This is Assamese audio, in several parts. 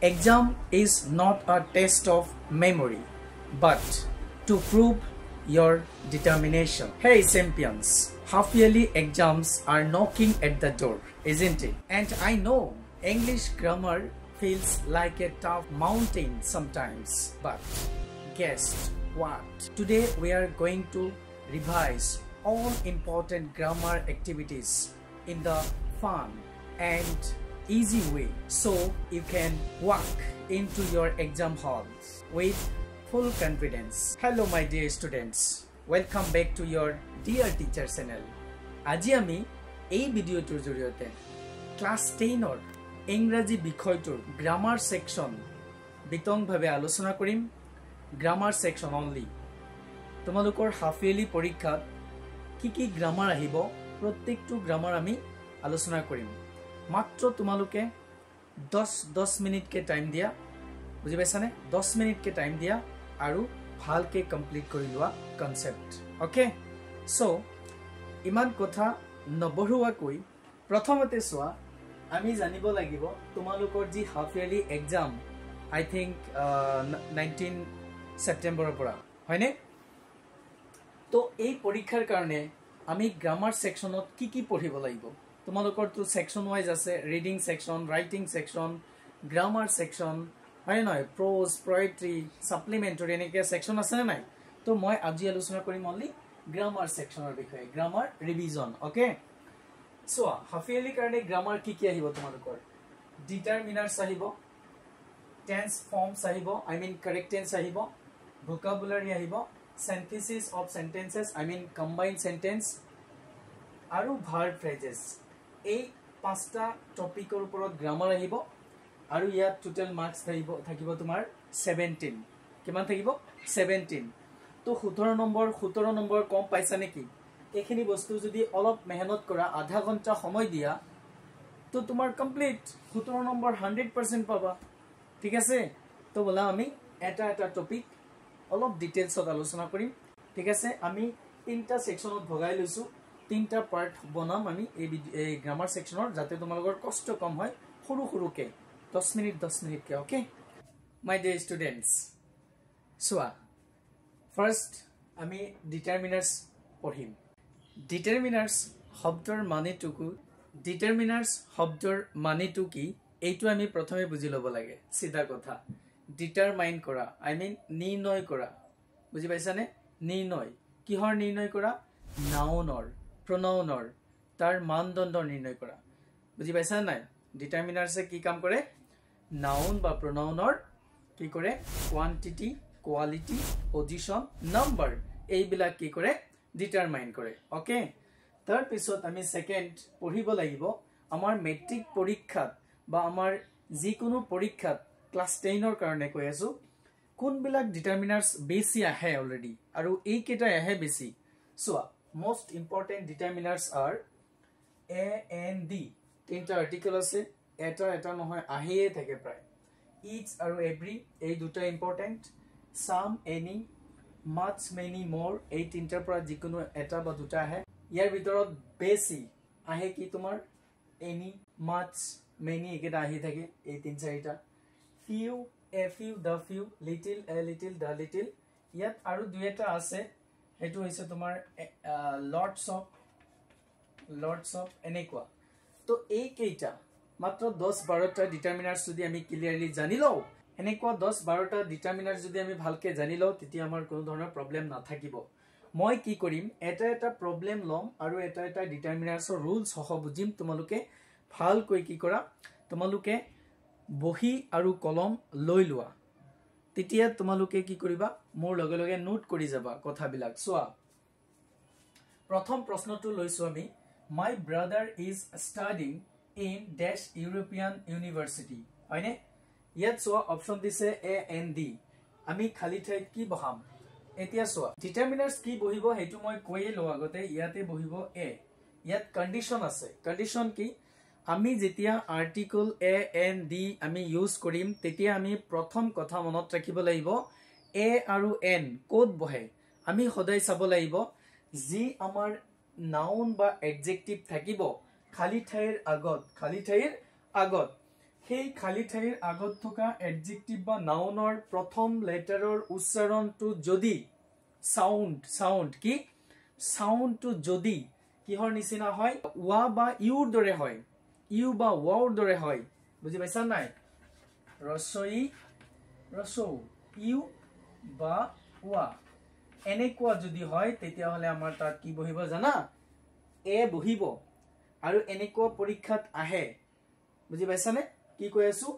Exam is not a test of memory, but to prove your determination. Hey champions, half-yearly exams are knocking at the door, isn't it? And I know English grammar feels like a tough mountain sometimes, but guess what? Today we are going to revise all important grammar activities in the fun and easy way, so you can walk into your exam halls with full confidence. Hello my dear students, welcome back to your dear teacher channel. Aji ami ei video tur joriote class 10 or ইংৰাজী বিষয়টোৰ grammar section বিতং ভাবে আলোচনা কৰিম. grammar section only. তোমালোকৰ half yearly পৰীক্ষাত কি grammar আহিব প্ৰত্যেকটো grammar আমি আলোচনা কৰিম. মাত্ৰ তোমালোকে 10 মিনিট কে টাইম দিয়া, বুজি পাইছানে? 10 মিনিট কে টাইম দিয়া আৰু ভালকে কমপ্লিট কৰি লোৱা কনসেপ্ট. ওকে, সো ইমান কথা নবঢ়ুৱাকৈ প্ৰথমতে সোৱা আমি জানিব লাগিব তোমালোকৰ যি হাফ ইয়াৰলি এক্সাম আই থিংক 19 সেপ্টেম্বৰৰ পৰা হয়নে? তো এই পৰীক্ষাৰ কাৰণে আমি গ্ৰামাৰ সেকশনত কি পঢ়িব লাগিব? তোমালোকৰ তো সেকশন ওয়াইজ আছে, reading section, writing section, grammar section, হয় নহয়, প্রোজ, পোয়েট্রি, সাপ্লিমেন্টারি এনেকে সেকশন আছে না নাই? তো মই আজি আলোচনা কৰিম অনলি গ্ৰামাৰ সেকশনৰ বিষয়ে, grammar revision. Okay, so half yearly কাৰণে গ্ৰামাৰ কি আহিব তোমালোকৰ? ডিটারমিনার্স আহিব, টেন্স ফর্মস আহিব, আই মিন কারেক্ট টেন্স আহিব, ভোকাবুলারি আহিব, synthesis of sentences I mean combined sentence আৰু ভাৰ্ব ফ্ৰেজেস. এই পাঁচটা টপিকৰ ওপৰত গ্ৰামাৰ আহিব আৰু ইয়াত টোটাল মাৰ্কস থাকিব তোমাৰ 17. কিমান থাকিব? 17. তো 17 নম্বৰ কম পাইছা নেকি? এইখিনি বস্তু যদি অলপ মেহনত কৰা, আধা ঘন্টা সময় দিয়া, তো তোমাৰ কমপ্লিট 17 নম্বৰ 100% পাবা. ঠিক আছে? তো বলা আমি এটা টপিক অলপ ডিটেইলছত আলোচনা কৰিম. ঠিক আছে? আমি তিনটা সেকশনত ভগাই লৈছো, তিনটা পাৰ্ট বনাম আমি এই গ্ৰামাৰ সেকশনৰ, যাতে তোমালোকৰ কষ্ট কম হয়, সৰুকে 10 মিনিট কে. ওকে মাই ডিয়াৰ স্টুডেন্টস, সোয়া ফাৰ্স্ট আমি ডিটাৰমিনাৰ্স পঢ়িম. ডিটাৰমিনাৰ্স শব্দৰ মানেটো কি এইটো আমি প্ৰথমে বুজি ল'ব লাগে. সিধা কথা, ডিটাৰমাইন কৰা আই মিন নিৰ্ণয় কৰা. বুজি পাইছানে? নিৰ্ণয় কিহৰ নিৰ্ণয় কৰা? নাউনৰ, প্ৰোনাউনৰ, তাৰ মানদণ্ড নিৰ্ণয় কৰা. বুজি পাইছা নাই? ডিটাৰমিনাৰ্সে কি কাম কৰে? নাউন বা প্ৰোনাউনৰ কি কৰে? কোয়ান্টিটি, কোয়ালিটি, পজিশন, নাম্বাৰ এইবিলাক কি কৰে? ডিটাৰমাইন কৰে. ওকে, তাৰ পিছত আমি সেকেন্ড পঢ়িব লাগিব আমাৰ মেট্ৰিক পৰীক্ষাত বা আমাৰ যিকোনো পৰীক্ষাত ক্লাস 10ৰ কাৰণে কৈ আছো কোনবিলাক ডিটাৰমিনাৰ্স বেছি আহে অলৰেডি আৰু এই কেইটা আহে বেছি. সোয়া most important determinants are a and d. তিনটা আর্টিকেল আছে, এটা নহয় আহিয়ে থাকে প্ৰায়. each আৰু every এই দুটা important. some, any, much, many, more এই তিনটাৰ পৰা যিকোনো এটা বা দুটা আহে. ইয়াৰ ভিতৰত বেছি আহে কি তোমাৰ? any, much, many একেটা আহি থাকে এই তিন চাৰিটা. few, a few, the few, little, a little, the little. ইয়াত আৰু দুই এটা আছে, এটো হৈছে তোমাৰ লটস অফ এনেকুৱা. তো এই কেইটা মাত্ৰ 10-12টা ডিটাৰমিনাৰ্স যদি আমি ক্লিয়াৰলি জানি লও, এনেকুৱা 10-12টা ডিটাৰমিনাৰ্স যদি আমি ভালকে জানি লও, তেতিয়া আমাৰ কোনো ধৰণৰ প্ৰবলেম নাথাকিব. মই কি কৰিম, এটা প্ৰবলেম লম আৰু এটা ডিটাৰমিনাৰ্সৰ ৰুলস সহ বুজিম. তোমালোকে ভালকৈ কি কৰা, তোমালোকে বহি আৰু কলম লৈ লোৱা, তেতিয়া তোমালোকে কি কৰিবা, মোৰ লগে লগে নোট কৰি যাবা কথাবিলাক. সোয়া প্ৰথম প্ৰশ্নটো লৈছো আমি, মাই ব্ৰাদাৰ ইজ ষ্টাডিং ইন ডেশ ইউৰোপিয়ান ইউনিভাৰ্চিটি. হয়নে? ইয়াত সোয়া অপশন দিছে এ এন ডি. আমি খালি ঠাইত কি বহাম? এতিয়া সোয়া ডিটারমিনার্স কি বহিব হেতু মই কৈয়ে লো আগতে. ইয়াতে বহিব এ. ইয়াত কন্ডিশন আছে. কন্ডিশন কি? আমি যেতিয়া আর্টিকল এ এন ডি আমি ইউজ কৰিম, তেতিয়া আমি প্ৰথম কথা মনত ৰাখিব লাগিব এ আৰু এন কোড বহে. আমি সদায় চাব লাগিব যি আমাৰ নাউন বা এডজেক্টিভ থাকিব খালি ঠাইৰ আগত সেই খালি ঠাইৰ আগত থকা এডজেক্টিভ বা নাউনৰ প্ৰথম লেটাৰৰ উচ্চাৰণটো যদি সাউন্ড কি সাউন্ডটো যদি কিহৰ নিচিনা হয় ওয়া বা ইউৰ দৰে হয় ইউ বা ওয়াৰ দৰে হয় বুজি পাইছা নাই ৰসই ৰসৌ ইউ বা ওয়া এনেকুৱা যদি হয় তেতিয়া হলে আমাৰ তাত কি বহিব জানা এ বহিব আৰু এনেকুৱা পৰীক্ষাত আহে বুজি পাইছানে কি কৈ আছো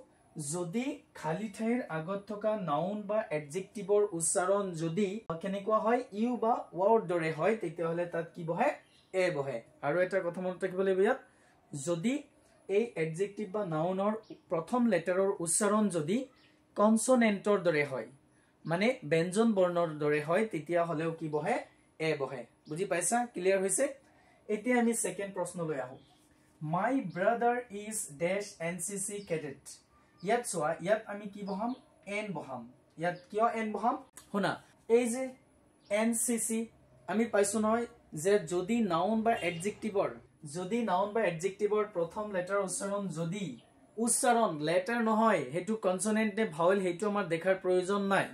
যদি খালি ঠাইৰ আগত থকা নাউন বা এডজেক্টিভৰ উচ্চাৰণ যদি কেনেকুৱা হয় ইউ বা ওয়াৰ দৰে হয় তেতিয়া হলে তাত কি বহে এ বহে আৰু এটা কথা মনত ৰাখিব লাগিব ইয়াত যদি এই এডজেক্টিভ বা নাউনৰ প্ৰথম লেটাৰৰ উচ্চাৰণ যদি কনসোনেন্টৰ দৰে হয় মানে ব্যঞ্জন বৰ্ণৰ দৰে হয় তেতিয়া হলেও কি বহে এ বহে বুজি পাইছা ক্লিয়াৰ হৈছে এতিয়া আমি সেকেন্ড প্ৰশ্ন লৈ আহো My brother is dash NCC cadet. ইয়াত সোয়া ইয়াত আমি কি বহাম n বহাম ইয়াত কিয় n বহাম শুনা এই যে NCC আমি পাইছো নহয় যে যদি নাউন বা এডজেক্টিভৰ প্ৰথম লেটাৰ উচ্চাৰণ যদি উচ্চাৰণ লেটাৰ নহয় হেতু কনসোনেন্ট নে ভাৱেল হেতু আমাৰ দেখাৰ প্ৰয়োজন নাই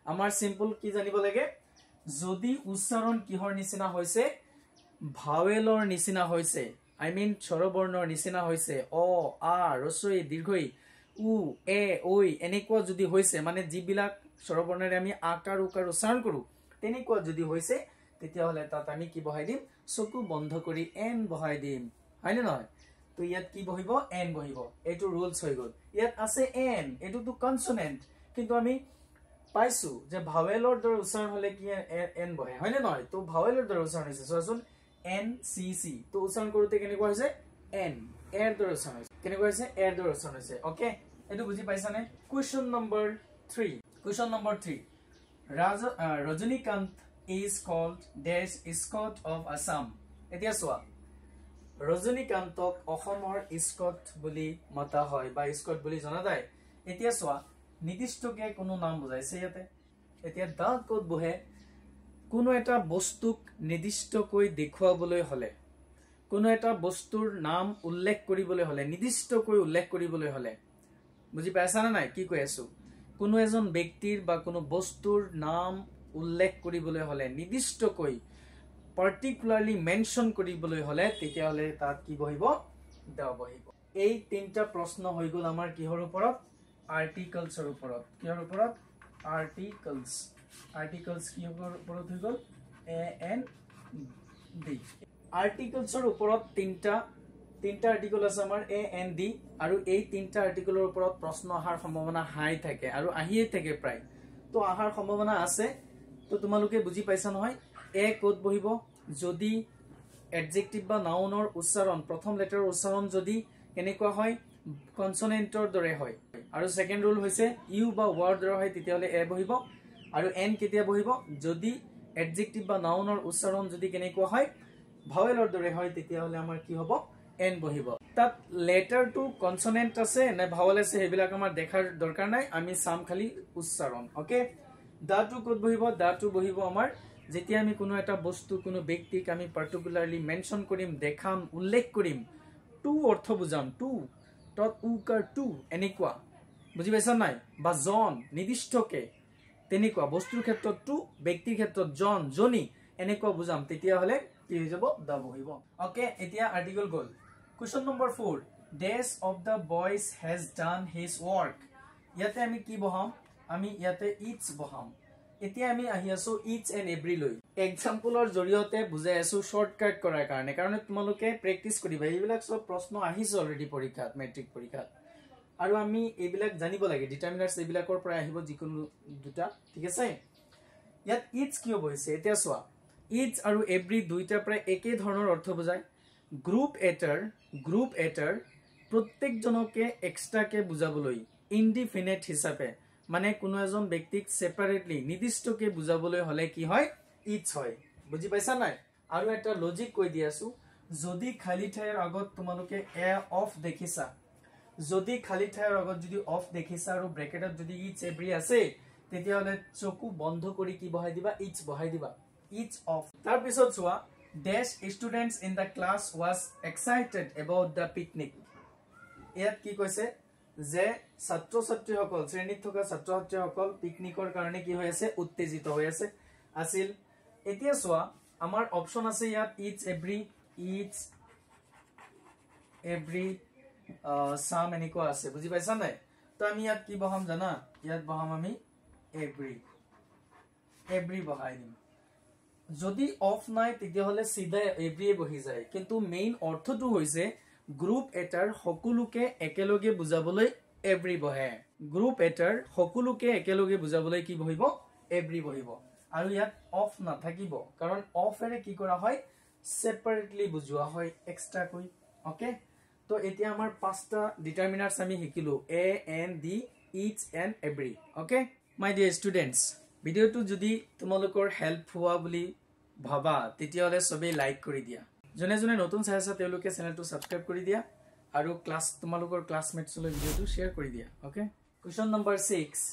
আমাৰ সিম্পল কি জানিব লাগে যদি উচ্চাৰণ কিহৰ নিচিনা হৈছে ভাৱেলৰ নিচিনা হৈছে I mean স্বৰবৰ্ণৰ নিচিনা হৈছে অ আ ৰসই দীৰ্ঘই উ এ ঐ এনেকুৱা যদি হৈছে মানে যিবিলাক স্বৰবৰ্ণৰে আমি আকাৰ উকাৰ উচ্চাৰণ কৰো তেনেকুৱা যদি হৈছে তেতিয়া হলে তাত আমি কি বহাই দিম চকু বন্ধ কৰি এন বহাই দিম হয়নে নহয় তো ইয়াত কি বহিব এন বহিব এটো ৰুলস হৈ গল ইয়াত আছে এন এটো তো কনসোনেন্ট কিন্তু আমি পাইছো যে ভাৱেলৰ দৰে উচ্চাৰণ হলে কি এন বহে হয়নে নহয় তো ভাৱেলৰ দৰে উচ্চাৰণ হৈছে চোৱাচোন NCC তো উচ্চাৰণ কৰোতে কেনেকুৱা হৈছে N এৰ দৰে উচ্চাৰণ হৈছে কেনেকুৱা হৈছে এৰ দৰে উচ্চাৰণ হৈছে ওকে এটো বুজি পাইছা নে question number 3 Rajinikanth is called dash Scot of Assam এতিয়া সোয়া ৰজনীকান্তক অসমৰ স্কট বুলি মতা হয় বা স্কট বুলি জনা যায় এতিয়া সোয়া নিৰ্দিষ্টকে কোনো নাম বুজাইছে ইয়াতে এতিয়া দা কোড বহে কোনো এটা বস্তুক নিৰ্দিষ্টকৈ দেখুৱাবলৈ হলে কোনো এটা বস্তুৰ নাম উল্লেখ কৰিবলৈ হলে নিৰ্দিষ্টকৈ উল্লেখ কৰিবলৈ হলে বুজি পাইছা না নাই কি কৈ আছো কোনো এজন ব্যক্তিৰ বা কোনো বস্তুৰ নাম উল্লেখ কৰিবলৈ হলে নিৰ্দিষ্টকৈ পাৰ্টিকুলাৰলি মেনশন কৰিবলৈ হলে তেতিয়া হলে তাত কি বহিব দা বহিব এই তিনটা প্ৰশ্ন হৈ গল আমাৰ কিহৰ ওপৰত আৰ্টিকলছৰ ওপৰত কিহৰ ওপৰত আৰ্টিকলছ কিহৰ ওপৰত হৈ গল এ এন ডি আৰ্টিকলছৰ ওপৰত তিনটা আৰ্টিকল আছে আমাৰ এ এন ডি আৰু এই তিনটা আৰ্টিকলৰ ওপৰত প্ৰশ্ন অহাৰ সম্ভাৱনা হাই থাকে আৰু আহিয়ে থাকে প্ৰায় তো আহাৰ সম্ভাৱনা আছে তো তোমালোকে বুজি পাইছা নহয় এ কোড বহিব যদি এডজেক্টিভ বা নাউনৰ উচ্চাৰণ প্ৰথম লেটাৰৰ উচ্চাৰণ যদি কেনেকুৱা হয় কনসোনেন্টৰ দৰে হয় আৰু সেকেন্ড ৰুল হৈছে ইউ বা ওয়াৰ দৰে হয় তেতিয়া হলে এ বহিব আৰু এন কেতিয়া বহিব যদি এডজেক্টিভ বা নাউনৰ উচ্চাৰণ যদি কেনেকুৱা হয় ভাৱেলৰ দৰে হয় তেতিয়া হলে আমাৰ কি হ'ব এন বহিব তাত লেটাৰটো কনসোনেন্ট আছে নে ভাৱেল আছে হেবিলাক আমাৰ দেখাৰ দৰকাৰ নাই আমি সাম খালি উচ্চাৰণ ওকে দাটো কোড বহিব দাটো বহিব আমাৰ যেতিয়া আমি কোনো এটা বস্তু কোনো ব্যক্তিক আমি পাৰ্টিকুলাৰলি মেনশন কৰিম দেখাম উল্লেখ কৰিম টু অৰ্থ বুজাম টু তত উকাৰ টু এনেকুৱা বুজি পাইছা নাই বা জন নিৰ্দিষ্টকে তেনেকুৱা বস্তুৰ ক্ষেত্ৰত টু ব্যক্তিৰ ক্ষেত্ৰত জন জনি এনেকুৱা বুজাম তেতিয়া হলে কি হৈ যাব দা বহিব ওকে এতিয়া আৰ্টিকল গল question number 4 dash of the boys has done his work ইয়াতে আমি কি বহাম আমি ইয়াতে each বহাম এতিয়া আমি আহি আছো each and every লৈ এক্সাম্পলৰ জৰিয়তে বুজাই আছো শৰ্টকাট কৰাৰ কাৰণে কাৰণ তোমালোকে প্ৰেক্টিস কৰিবা এইবিলাক সব প্ৰশ্ন আহিছে অলৰেডি পৰীক্ষাত মেট্ৰিক পৰীক্ষাত আৰু আমি এইবিলাক জানিব লাগে ডিটাৰমিনাৰ্স এইবিলাকৰ পৰা আহিব যিকোনো দুটা ঠিক আছে ইয়াত each কিয় বহিছে এতিয়া সোৱা each আৰু every দুইটা প্ৰায় একে ধৰণৰ অৰ্থ বুজায় গ্ৰুপ এটাৰ প্ৰত্যেকজনকে এক্সট্ৰাকে বুজাবলৈ ইনডিফিনিট হিচাপে মানে কোনো এজন ব্যক্তিক সেপাৰেটলি নিৰ্দিষ্টকে বুজাবলৈ হলে কি হয় each হয় বুজি পাইছা নাই আৰু এটা লজিক কৈ দি আছো যদি খালি ঠাইৰ আগত তোমালোকে এ অফ দেখিছা যদি খালি ঠাইৰ আগত যদি অফ দেখিছা আৰু ব্ৰেকেটত যদি each every আছে তেতিয়া হলে চকু বন্ধ কৰি কি বহাই দিবা each বহাই দিবা each of তাৰ পিছত চোৱা dash students in the class was excited about the picnic ইয়াত কি কৈছে যে ছাত্ৰ ছাত্ৰীসকল শ্ৰেণীত থকা ছাত্ৰ ছাত্ৰীসকল পিকনিকৰ কাৰণে কি হৈ আছে উত্তেজিত হৈ আছে আছিল এতিয়া চোৱা আমাৰ অপচন আছে ইয়াত each every some এনেকুৱা আছে বুজি পাইছা নাই তো আমি ইয়াত কি বহাম জানা ইয়াত বহাম আমি every বহাই দিম যদি অফ নাই তেতিয়া হলে সিধা every বহি যায় কিন্তু মেইন অৰ্থটো হৈছে গ্ৰুপ এটাৰ সকলোকে একেলগে বুজাবলৈ every বহে গ্ৰুপ এটাৰ সকলোকে একেলগে বুজাবলৈ কি বহিব every বহিব আৰু ইয়াত অফ না থাকিব কাৰণ অফ এৰে কি কৰা হয় সেপাৰেটলি বুজোৱা হয় এক্সট্ৰা কৈ ওকে তো এতিয়া আমাৰ পাঁচটা ডিটারমিনার্স আমি শিকিলো a and d each and every okay my dear students ভিডিওটো যদি তোমালোকৰ হেল্প হোৱা বুলি ভাবা তেতিয়ালে সবে লাইক কৰি দিয়া জনে জনে নতুন চাই আছে তেওঁলোকে চেনেলটো সাবস্ক্ৰাইব কৰি দিয়া আৰু ক্লাস তোমালোকৰ ক্লাসমেটছলৈ ভিডিওটো শেয়াৰ কৰি দিয়া okay question number 6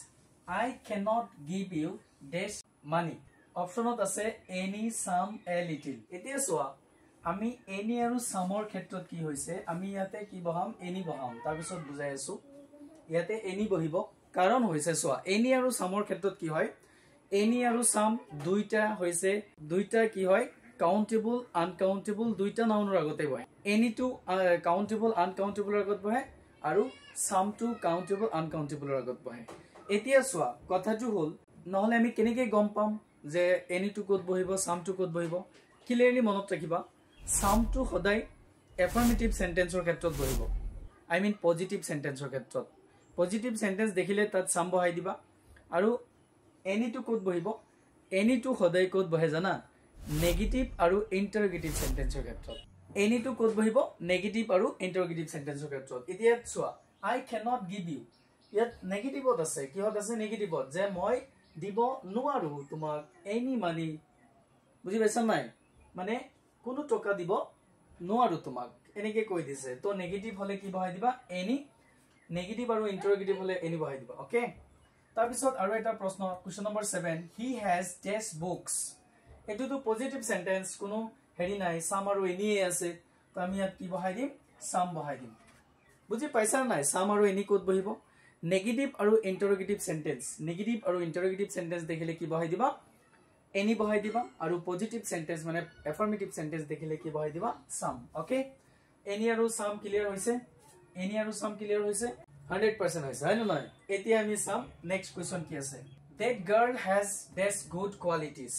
I cannot give you this money অপশনত আছে any some a little এতিয়া চোৱা আমি any আৰু some ৰ ক্ষেত্ৰত কি হৈছে আমি ইয়াতে কি বহাম any বহাম তাৰ পিছত বুজাই আছো ইয়াতে any বহিব কাৰণ হৈছে চোৱা any আৰু some ৰ ক্ষেত্ৰত কি হয় any আৰু some দুইটা কি হয় countable uncountable দুইটা নাউনৰ আগতে বহে any to countable uncountable আগত বহে আৰু some to countable uncountable আগত বহে এতিয়া চোৱা কথাটো হল নহলে আমি কেনেকৈ গম পাম যে any to কত বহিব some to কত বহিব ক্লিয়াৰলি মনত ৰাখিবা some to সদায় affirmative sentenceৰ ক্ষেত্ৰত বহিব I mean positive sentenceৰ ক্ষেত্ৰত positive sentence দেখিলে তাত some বহাই দিবা আৰু any to কত বহিব any to সদায় কত বহে জানা negative আৰু interrogative sentenceৰ ক্ষেত্ৰত any to কত বহিব negative আৰু interrogative sentenceৰ ক্ষেত্ৰত এতিয়া চোৱা I cannot give you ইয়াত নেগেটিভত আছে কিহত আছে নেগেটিভত যে মই দিব নোৱাৰো তোমাক any money বুজি পাইছা নাই মানে কোনো টকা দিব নোৱাৰো তোমাক এনেকে কৈ দিছে তো নেগেটিভ হলে কি বহাই দিবা any নেগেটিভ আৰু ইন্টাৰোগেটিভ হলে any বহাই দিবা ওকে তাৰ পিছত আৰু এটা প্ৰশ্ন question number 7 he has this books এটো তো পজিটিভ সেন্টেন্স কোনো হেৰি নাই some আৰু any আছে তো আমি ইয়াত কি বহাই দিম some বহাই দিম বুজি পাইছা নাই some আৰু any কত বহিব নেগেটিভ আৰু ইন্টাৰোগেটিভ সেন্টেন্স দেখিলে কি বহাই দিবা any বহাই দিবা আৰু পজিটিভ সেন্টেন্স মানে এফাৰ্মেটিভ সেন্টেন্স দেখিলে কি বহাই দিবা some ওকে any আৰু some ক্লিয়াৰ হৈছে 100% হৈছে হয় নহয় এতিয়া আমি চাম নেক্সট কোৱেশ্চন কি আছে that girl has this good qualities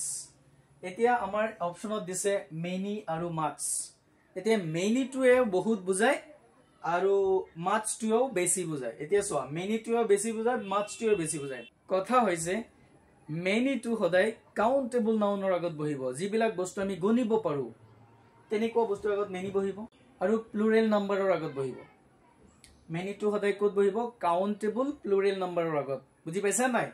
এতিয়া আমাৰ অপচনত দিছে many আৰু much এতিয়া many টোৱে বহুত বুজায় আৰু much টোও বেছি বুজায় এতিয়া চোৱা many টোও বেছি বুজায় much টোও বেছি বুজায় কথা হৈছে many টো সদায় কাউন্টেবল নাউনৰ আগত বহিব যিবিলাক বস্তু আমি গণিব পাৰো তেনেকুৱা বস্তুৰ আগত many বহিব আৰু প্লুৰেল নাম্বাৰৰ আগত বহিব many টো সদায় কত বহিব কাউন্টেবল প্লুৰেল নাম্বাৰৰ আগত বুজি পাইছা নাই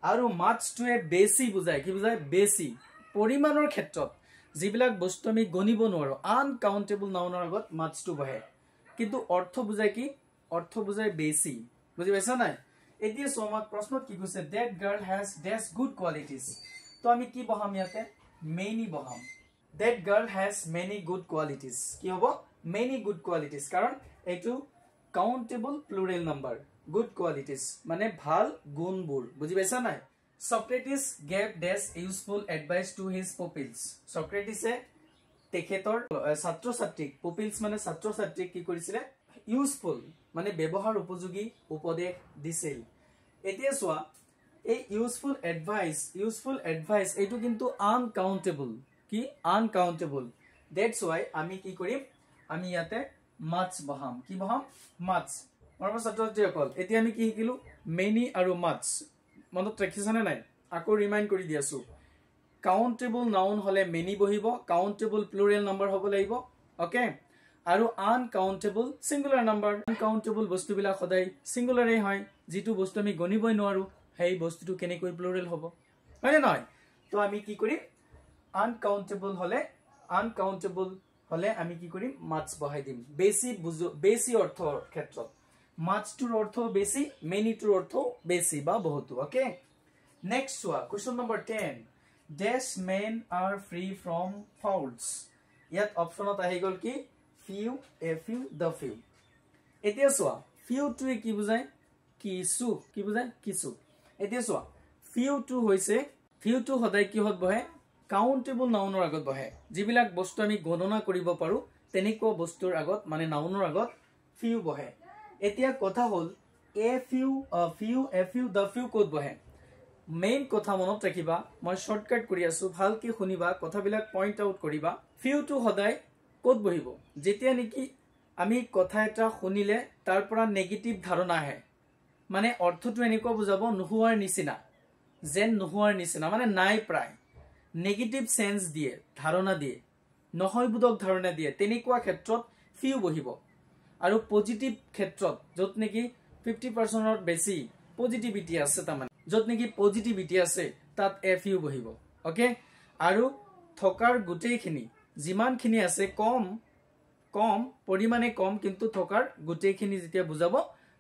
আৰু much টোৱে বেছি বুজায় কি বুজায় বেছি পৰিমাণৰ ক্ষেত্ৰত যিবিলাক বস্তু আমি গণিব নোৱাৰো আনকাউন্টেবল নাউনৰ আগত much টো বহে কিন্তু অৰ্থ বুজায় কি অৰ্থ বুজায় বেছি বুজি পাইছা নাই এতিয়া সমাক প্ৰশ্নত কি কৈছে that girl has this good qualities তো আমি কি বহাম ইয়াতে many বহাম that girl has many good qualities কি হ'ব many good qualities কাৰণ এটো countable plural number good qualities মানে ভাল গুণবোৰ বুজি পাইছা নাই Socrates gave this useful advice to his pupils Socrates তেখেতৰ ছাত্ৰ ছাত্ৰীক pupils মানে ছাত্ৰ ছাত্ৰীক কি কৰিছিলে useful মানে ব্যৱহাৰ উপযোগী উপদেশ দিছিল এতিয়া চোৱা এই useful advice এটো কিন্তু uncountable কি uncountable that's why আমি কি কৰিম আমি ইয়াতে much বহাম কি বহাম much মৰমৰ ছাত্ৰসকল এতিয়া আমি কি শিকিলো many আৰু much মনত ৰাখিছানে নাই আকৌ ৰিমাইন্ড কৰি দিয়াছো কাউন্টেবল নাউন হলে many বহিব কাউন্টেবল প্লুৰেল নাম্বাৰ হ'ব লাগিব ওকে আৰু আনকাউন্টেবল সিঙ্গুলাৰ নাম্বাৰ আনকাউন্টেবল বস্তুবিলাক সদায় সিঙ্গুলাৰে হয় যেটো বস্তু আমি গণিবই নোৱাৰো সেই বস্তুটো কেনেকৈ প্লুৰেল হ'ব হয় নহয় তো আমি কি কৰিম আনকাউন্টেবল হলে আমি কি কৰিম much বহাই দিম বেছি অৰ্থৰ ক্ষেত্ৰত much টোৰ অৰ্থ বেছি many টোৰ অৰ্থ বেছি বা বহুত ওকে নেক্সট ওয়া question number 10 These men are free from faults ইয়াত অপচনত আহি গল কি few a few the few এতিয়া চোৱা few to কি বুজায় কিছু কি বুজায় কিছু এতিয়া চোৱা few to হৈছে few to সদায় কিহত বহে কাউন্টেবল নাউনৰ আগত বহে যিবিলাক বস্তু আমি গণনা কৰিব পাৰো তেনেকুৱা বস্তুৰ আগত মানে নাউনৰ আগত few বহে এতিয়া কথা হল a few the few code বহে মেইন কথা মনত ৰাখিবা মই শৰ্টকাট কৰি আছো ভালকে শুনিবা কথাবিলাক পইণ্ট আউট কৰিবা few to সদায় কোড বহিব যেতিয়া নেকি আমি কথা এটা শুনিলে তাৰ পৰা নেগেটিভ ধাৰণা আহে মানে অৰ্থটো এনেকুৱা বুজাব নোহোৱাৰ নিচিনা যেন নোহোৱাৰ নিচিনা মানে নাই প্ৰায় নেগেটিভ সেন্স দিয়ে ধাৰণা দিয়ে নহয় বুদক ধাৰণা দিয়ে তেনেকুৱা ক্ষেত্ৰত few বহিব আৰু পজিটিভ ক্ষেত্ৰত যত নেকি 50% ৰ বেছি পজিটিভিটি আছে তাৰমানে যত নেকি পজিটিভিটি আছে তাত a few বহিব ওকে আৰু থকাৰ গুটেইখিনি যিমানখিনি আছে কম পৰিমাণে কম কিন্তু থকাৰ গুটেইখিনি যেতিয়া বুজাব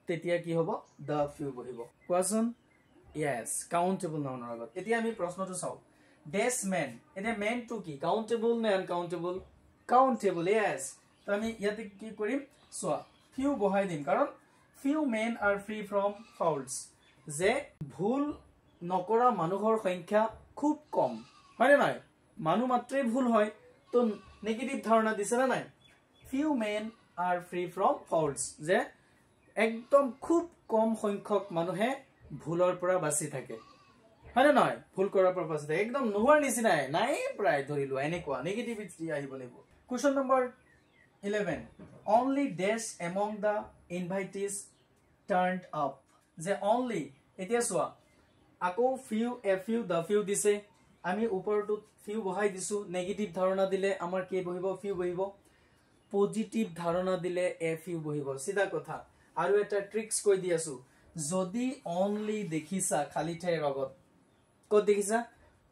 তেতিয়া কি হ'ব the few বহিব কোৱাচোন yes countable নাউনৰ আগত এতিয়া আমি প্ৰশ্নটো চাও this man এনে man to কি countable নে uncountable countable yes তো আমি ইয়াতে কি কৰিম সোৱা few বহাই দিম কাৰণ few men are free from faults যে ভুল নকৰা মানুহৰ সংখ্যা খুব কম মানে নাই মানুহ মাত্ৰই ভুল হয় তো নেগেটিভ ধাৰণা দিছে না নাই few men are free from faults যে একদম খুব কম সংখ্যক মানুহে ভুলৰ পৰা বাচি থাকে হয় না নাই ভুল কৰাৰ পৰা বাচি থাকে একদম নোহোৱাৰ নিচিনা নাই প্ৰায় ধৰিলো এনেকুৱা নেগেটিভিটি আহিব লাগিব question number 11 only dash among the invitees turned up যে only এতিয়া সোৱা আকৌ few a few the few দিছে আমি ওপৰটো few বহাই দিছো নেগেটিভ ধাৰণা দিলে আমাৰ কি বহিব few বহিব পজিটিভ ধাৰণা দিলে a few বহিব সিধা কথা আৰু এটা ট্ৰিক্স কৈ দি আছো যদি only দেখিছা খালি ঠাইৰ আগত কত দেখিছা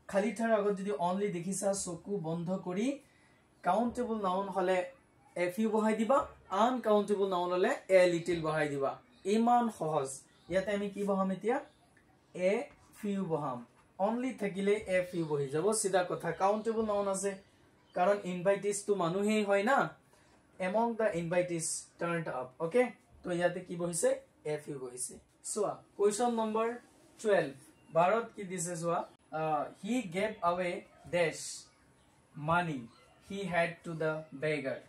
খালি ঠাইৰ আগত যদি only দেখিছা চকু বন্ধ কৰি কাউন্টেবল নাউন হলে a few বহাই দিবা আনকাউন্টেবল নাউন হলে a little বহাই দিবা ইমান সহজ ইয়াতে আমি কি বহাম এতিয়া a few বহাম only থাকিলে a few বহি যাব সিধা কথা কাউন্টেবল নাউন আছে কাৰণ ইনভাইটিস তো মানুহেই হয় না among the invitees turned up okay তো ইয়াতে কি বহিছে a few বহিছে সোৱা কোৱেশ্চন নম্বৰ 12 ভাৰত কি দিছে সোৱা he gave away dash money he had to the beggar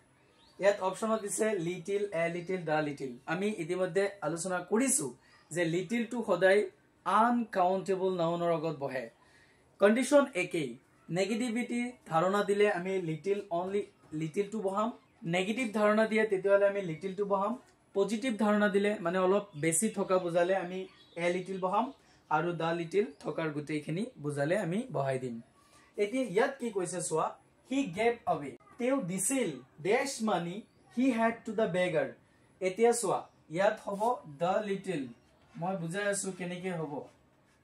ইয়াত অপচনত দিছে little a little the little আমি ইতিমধ্যে আলোচনা কৰিছো যে little to সদায় আনকাউন্টেবল নাউনৰ আগত বহে কন্ডিশন একেই নেগেটিভিটি ধাৰণা দিলে আমি little only little to বহাম নেগেটিভ ধাৰণা দিয়ে তেতিয়ালে আমি little to বহাম পজিটিভ ধাৰণা দিলে মানে অলপ বেছি থকা বুজালে আমি a little বহাম আৰু the little থকাৰ গুটেইখিনি বুজালে আমি বহাই দিম এতিয়া ইয়াত কি কৈছে সোৱা he gave away তেও দিছিল dash money he had to the beggar এতিয়া সোৱা ইয়াত হ'ব the little মই বুজাই আছো কেনেকৈ হ'ব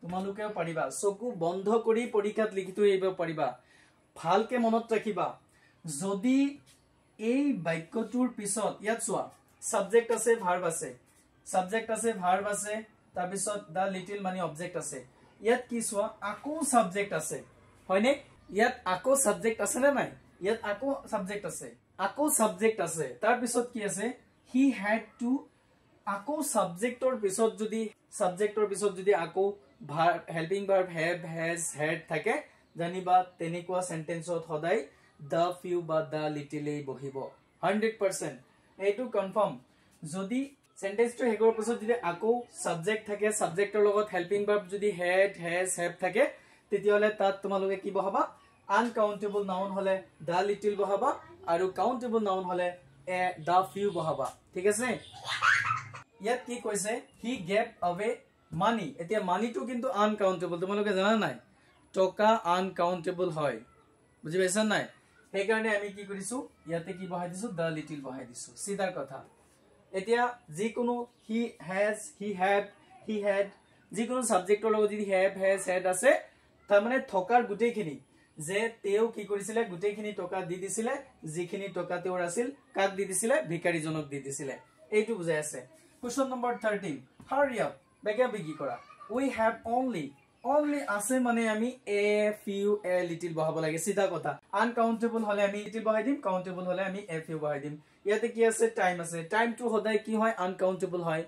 তোমালোকেও পাৰিবা চকু বন্ধ কৰি পৰীক্ষাত লিখিতো এইব পাৰিবা ভালকে মনত ৰাখিবা যদি এই বাক্যটোৰ পিছত ইয়াত সোৱা সাবজেক্ট আছে ভাৰ্ব আছে তাৰ পিছত the little মানে অবজেক্ট আছে ইয়াত কি সোৱা আকো সাবজেক্ট আছে হয়নে ইয়াত আকো সাবজেক্ট আছে না নাই ইয়াত আকো সাবজেক্ট আছে তাৰ পিছত কি আছে he had to আকো সাবজেক্টৰ পিছত যদি আকো helping verb have has had থাকে জানিবা তেনেকুৱা সেন্টেন্সত সদায় the few বা the little এই বহিব 100% এইটো কনফার্ম যদি সেন্টেন্সটো হেগৰ পিছত যদি আকো সাবজেক্ট থাকে সাবজেক্টৰ লগত হেল্পিং ভার্ব যদি had has have থাকে তেতিয়ালে তাত তোমালোকে কি বহাবা আনকাউন্টেবল নাউন হলে the little বহাবা আৰু কাউন্টেবল নাউন হলে the few বহাবা ঠিক আছে ইয়াত কি কৈছে he gave away money এতিয়া মানিটো কিন্তু আনকাউন্টেবল তোমালোকে জানা নাই টকা আনকাউন্টেবল হয় বুজি পাইছা নাই সেইকাৰণে আমি কি কৰিছো ইয়াতে কি বহাই দিছো the little বহাই দিছো সিধা কথা এতিয়া যি কোনো he has he had যিকোনো সাবজেক্টৰ লগত যদি have has had আছে তাৰ মানে থকাৰ গুটেইখিনি যে তেও কি কৰিছিলে গুটেইখিনি টকা দি দিছিলে যিখিনি টকা তেওঁৰ আছিল কাক দি দিছিলে ভিখাৰীজনক দি দিছিলে এইটো বুজাই আছে question number 13 hurry up বেগা baggy কৰা we have only আছে মানে আমি a few a little বহাব লাগে সিধা কথা আনকাউন্টেবল হলে আমি little বহাই দিম কাউন্টেবল হলে আমি a few বহাই দিম ইয়াতে কি আছে টাইম আছে টাইম টু সদায় কি হয় আনকাউন্টেবল হয়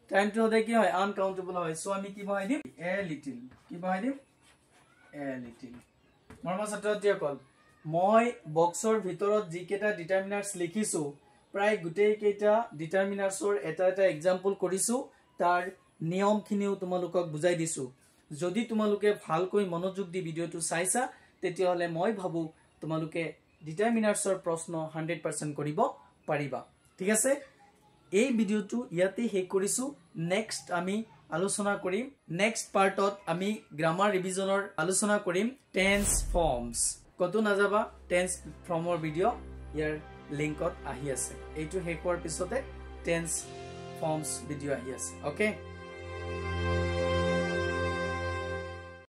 টাইম টু হতে কি হয় আনকাউন্টেবল হয় সো আমি কি বহাই দিম এ লিটিল কি বহাই দিম এ লিটিল মৰমৰ ছাত্ৰছাত্ৰীসকল মই বক্সৰ ভিতৰত যি কেইটা ডিটাৰমিনাৰ্স লিখিছো প্ৰায় গুটেই কেইটা ডিটাৰমিনাৰ্সৰ এটা এটা এক্সাম্পল কৰিছো তাৰ নিয়মখিনিও তোমালোকক বুজাই দিছো যদি তোমালোকে ভালকৈ মনোযোগ দি ভিডিওটো চাইছা তেতিয়া হলে মই ভাবো তোমালোকে ডিটাৰমিনাৰ্সৰ প্ৰশ্ন 100% কৰিব পাৰিবা ঠিক আছে এই ভিডিওটো ইয়াতে শেষ কৰিছো নেক্সট আমি আলোচনা কৰিম নেক্সট পাৰ্টত আমি গ্ৰামাৰ ৰিভিজনৰ আলোচনা কৰিম টেন্স ফৰ্মস কত নাযাবা টেন্স ফৰ্মৰ ভিডিও ইয়াৰ লিংকত আহি আছে এইটো শেষ হোৱাৰ পিছতে টেন্স ফৰ্মস ভিডিও আহি আছে ওকে